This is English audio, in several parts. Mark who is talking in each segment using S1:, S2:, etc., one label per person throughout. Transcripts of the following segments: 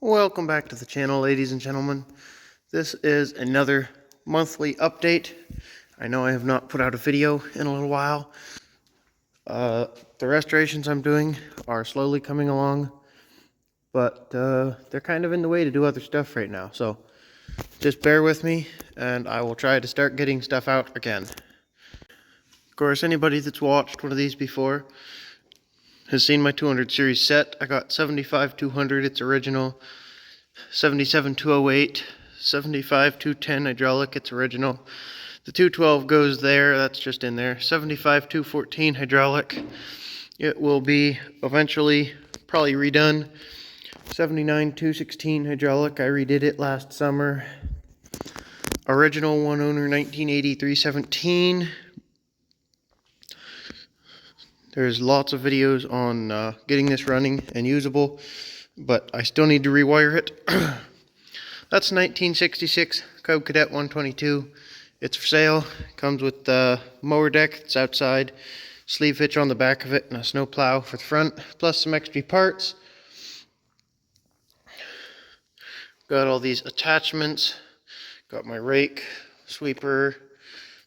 S1: Welcome back to the channel, ladies and gentlemen. This is another monthly update. I know I have not put out a video in a little while. The restorations I'm doing are slowly coming along, but they're kind of in the way to do other stuff right now. So just bear with me and I will try to start getting stuff out again. Of course, anybody that's watched one of these before has seen my 200 series set. I got 75-200, it's original. 77-208, 75-210 hydraulic, it's original. The 212 goes there, that's just in there. 75-214 hydraulic, it will be eventually probably redone. 79-216 hydraulic, I redid it last summer. Original one owner 1980-317. There's lots of videos on getting this running and usable, but I still need to rewire it. That's 1966 Cadet 122. It's for sale. Comes with the mower deck. It's outside. Sleeve hitch on the back of it and a snow plow for the front, plus some extra parts. Got all these attachments. Got my rake, sweeper,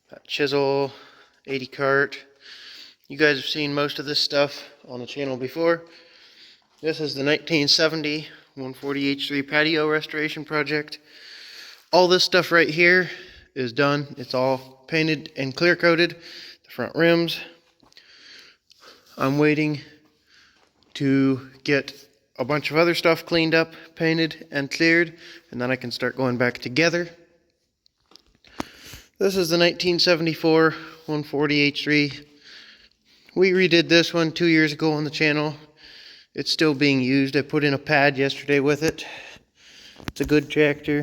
S1: that chisel, 80 cart. You guys have seen most of this stuff on the channel before. This is the 1970 140H3 patio restoration project. All this stuff right here is done. It's all painted and clear coated. The front rims. I'm waiting to get a bunch of other stuff cleaned up, painted, and cleared, and then I can start going back together. This is the 1974 140H3. We redid this one 2 years ago on the channel. It's still being used. I put in a pad yesterday with it. It's a good tractor.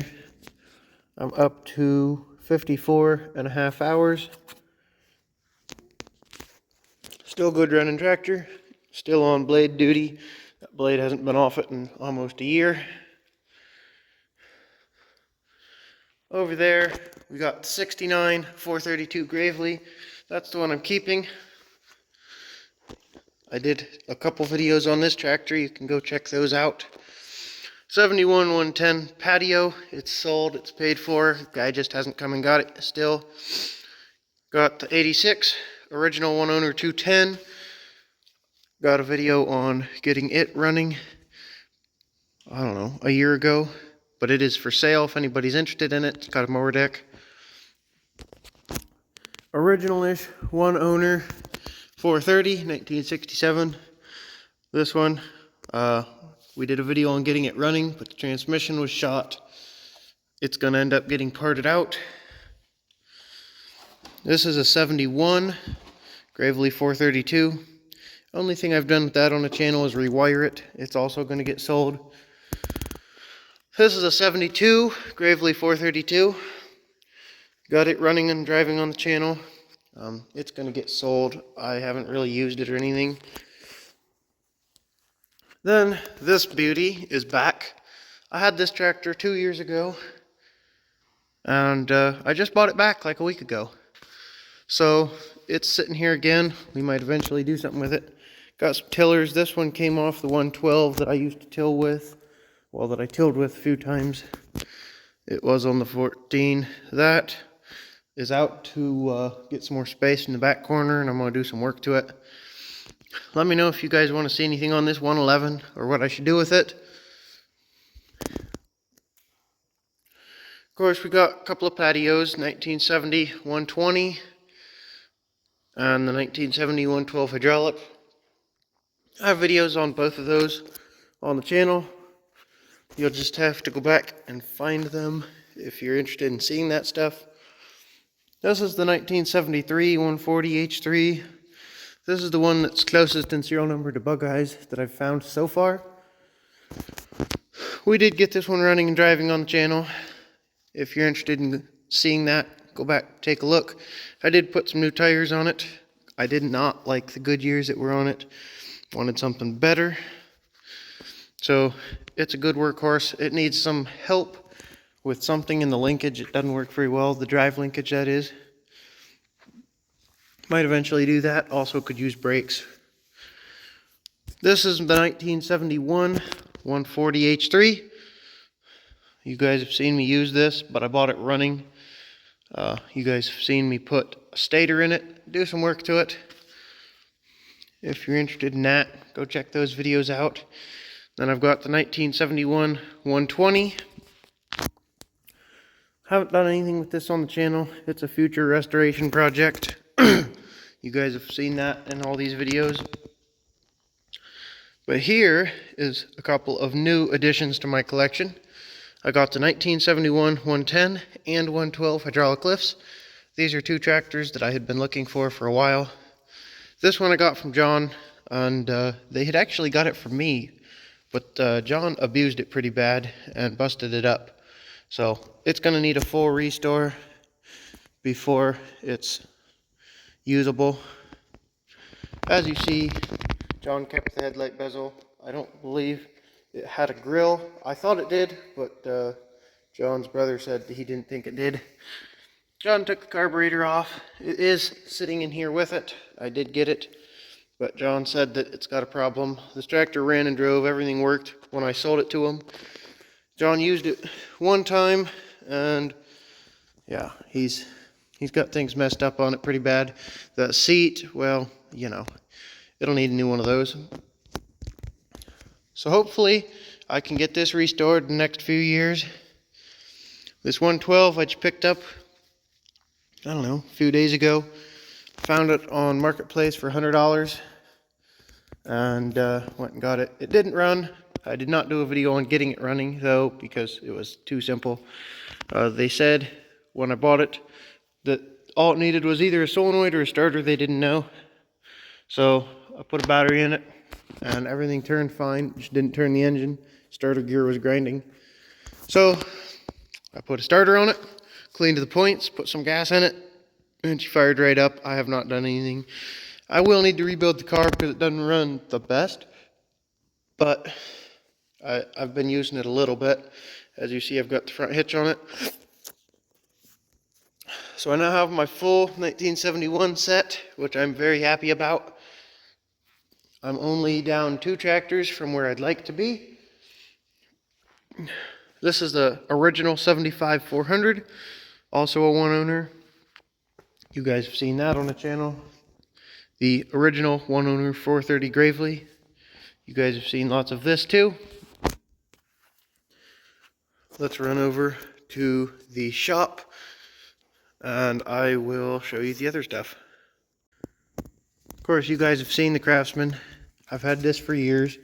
S1: I'm up to 54.5 hours. Still good running tractor. Still on blade duty. That blade hasn't been off it in almost a year. Over there, we got 69 432 Gravely. That's the one I'm keeping. I did a couple videos on this tractor. You can go check those out. 71 110 patio. It's sold. It's paid for. The guy just hasn't come and got it still. Got the 86 original one owner 210. Got a video on getting it running, I don't know, a year ago. But it is for sale if anybody's interested in it. It's got a mower deck. Original-ish one owner 430, 1967. This one, we did a video on getting it running, but the transmission was shot. It's going to end up getting parted out. This is a 71, Gravely 432. Only thing I've done with that on the channel is rewire it. It's also going to get sold. This is a 72, Gravely 432. Got it running and driving on the channel. It's going to get sold. I haven't really used it or anything. Then this beauty is back. I had this tractor 2 years ago, and I just bought it back like a week ago. So it's sitting here again. We might eventually do something with it. Got some tillers. This one came off the 112 that I used to till with. Well, that I tilled with a few times. It was on the 14. That is out to get some more space in the back corner, and I'm going to do some work to it. Let me know if you guys want to see anything on this 111 or what I should do with it. Of course, we got a couple of patios, 1970 120 and the 1970 112 hydraulic. I have videos on both of those on the channel. You'll just have to go back and find them if you're interested in seeing that stuff. This is the 1973 140H3. This is the one that's closest in serial number to Bug Eyes that I've found so far. We did get this one running and driving on the channel. If you're interested in seeing that, go back, take a look. I did put some new tires on it. I did not like the Goodyears that were on it. Wanted something better. So it's a good workhorse. It needs some help with something in the linkage. It doesn't work very well, the drive linkage that is. Might eventually do that. Also could use brakes. This is the 1971 140H3. You guys have seen me use this, but I bought it running. You guys have seen me put a stator in it, do some work to it. If you're interested in that, go check those videos out. Then I've got the 1971 120. Haven't done anything with this on the channel. It's a future restoration project. You guys have seen that in all these videos. But here is a couple of new additions to my collection. I got the 1971 110 and 112 hydraulic lifts. These are two tractors that I had been looking for a while. This one I got from John, and they had actually got it from me, but John abused it pretty bad and busted it up. So it's going to need a full restore before it's usable. As you see, John kept the headlight bezel. I don't believe it had a grill. I thought it did, but John's brother said he didn't think it did. John took the carburetor off. It is sitting in here with it. I did get it, but John said that it's got a problem. This tractor ran and drove, everything worked when I sold it to him. John used it one time, and yeah, he's got things messed up on it pretty bad. The seat, well, you know, it'll need a new one of those. So hopefully I can get this restored in the next few years. This 112 I just picked up, I don't know, a few days ago. Found it on Marketplace for $100 and went and got it. It didn't run. I did not do a video on getting it running though, because it was too simple. They said when I bought it that all it needed was either a solenoid or a starter. They didn't know. So I put a battery in it and everything turned fine. Just didn't turn the engine. Starter gear was grinding. So I put a starter on it, cleaned to the points, put some gas in it, and she fired right up. I have not done anything. I will need to rebuild the car because it doesn't run the best, but I've been using it a little bit. As you see, I've got the front hitch on it. So I now have my full 1971 set, which I'm very happy about. I'm only down 2 tractors from where I'd like to be. This is the original 75 400, also a one owner. You guys have seen that on the channel. The original one owner 430 Gravely. You guys have seen lots of this too. Let's run over to the shop and I will show you the other stuff. Of course, you guys have seen the Craftsman. I've had this for years.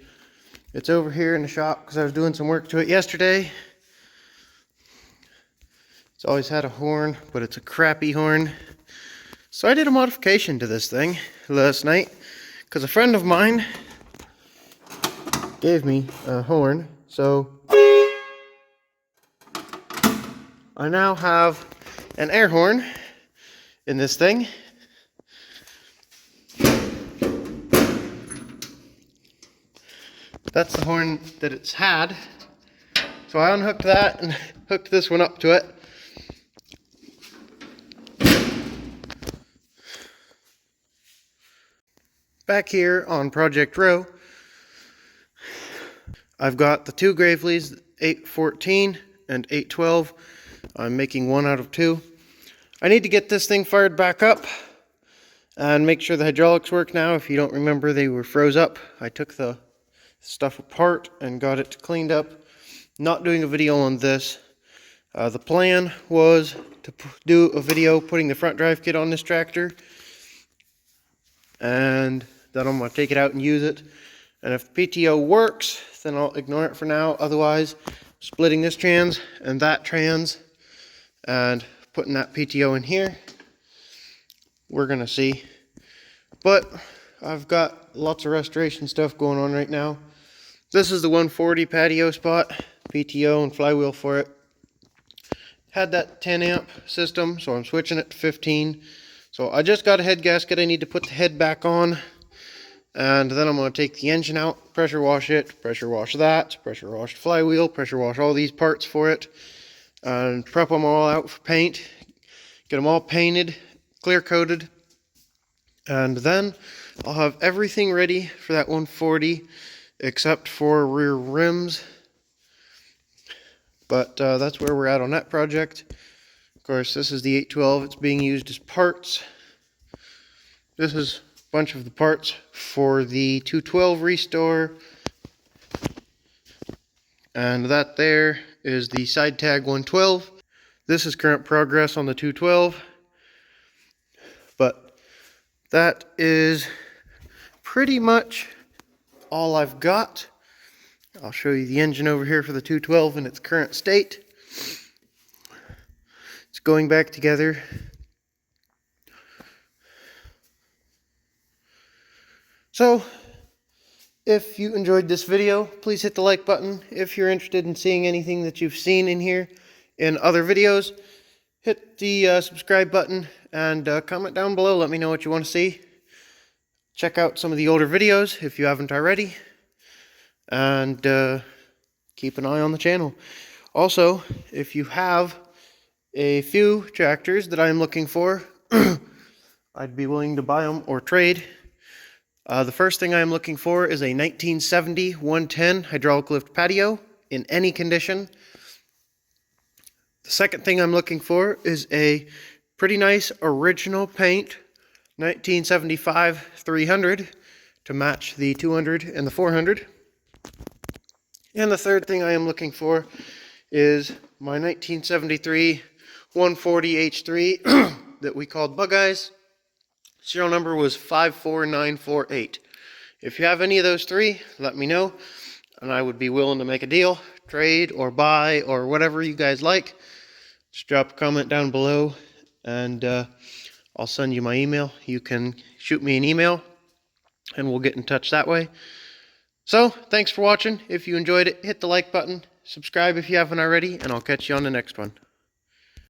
S1: It's over here in the shop because I was doing some work to it yesterday. It's always had a horn, but it's a crappy horn. So I did a modification to this thing last night because a friend of mine gave me a horn. So I now have an air horn in this thing. That's the horn that it's had. So I unhooked that and hooked this one up to it. Back here on Project Row, I've got the 2 Graveleys, 814 and 812. I'm making 1 out of 2. I need to get this thing fired back up and make sure the hydraulics work now. If you don't remember, they were froze up. I took the stuff apart and got it cleaned up. Not doing a video on this. The plan was to do a video putting the front drive kit on this tractor, and then I'm going to take it out and use it. And if the PTO works, then I'll ignore it for now. Otherwise, splitting this trans and that trans and putting that PTO in here. We're going to see. But I've got lots of restoration stuff going on right now. This is the 140 patio spot, PTO and flywheel for it. Had that 10 amp system, so I'm switching it to 15. So I just got a head gasket. I need to put the head back on. And then I'm going to take the engine out, pressure wash it, pressure wash that, pressure wash the flywheel, pressure wash all these parts for it, and prep them all out for paint. Get them all painted, clear coated. And then I'll have everything ready for that 140 except for rear rims. But that's where we're at on that project. Of course, this is the 812. It's being used as parts. This is a bunch of the parts for the 212 restore. And that there is the side tag 112. This is current progress on the 212. But that is pretty much all I've got. I'll show you the engine over here for the 212 in its current state. It's going back together. So, if you enjoyed this video, please hit the like button. If you're interested in seeing anything that you've seen in here in other videos, hit the subscribe button and comment down below. Let me know what you want to see. Check out some of the older videos if you haven't already. And keep an eye on the channel. Also, if you have a few tractors that I'm looking for, I'd be willing to buy them or trade. The first thing I'm looking for is a 1970 110 hydraulic lift patio in any condition. The second thing I'm looking for is a pretty nice original paint 1975 300 to match the 200 and the 400. And the third thing I am looking for is my 1973 140 H3 that we called Bug Eyes. Serial number was 54948. If you have any of those three, let me know, and I would be willing to make a deal, trade, or buy, or whatever you guys like. Just drop a comment down below, and I'll send you my email. You can shoot me an email, and we'll get in touch that way. So, thanks for watching. If you enjoyed it, hit the like button, subscribe if you haven't already, and I'll catch you on the next one.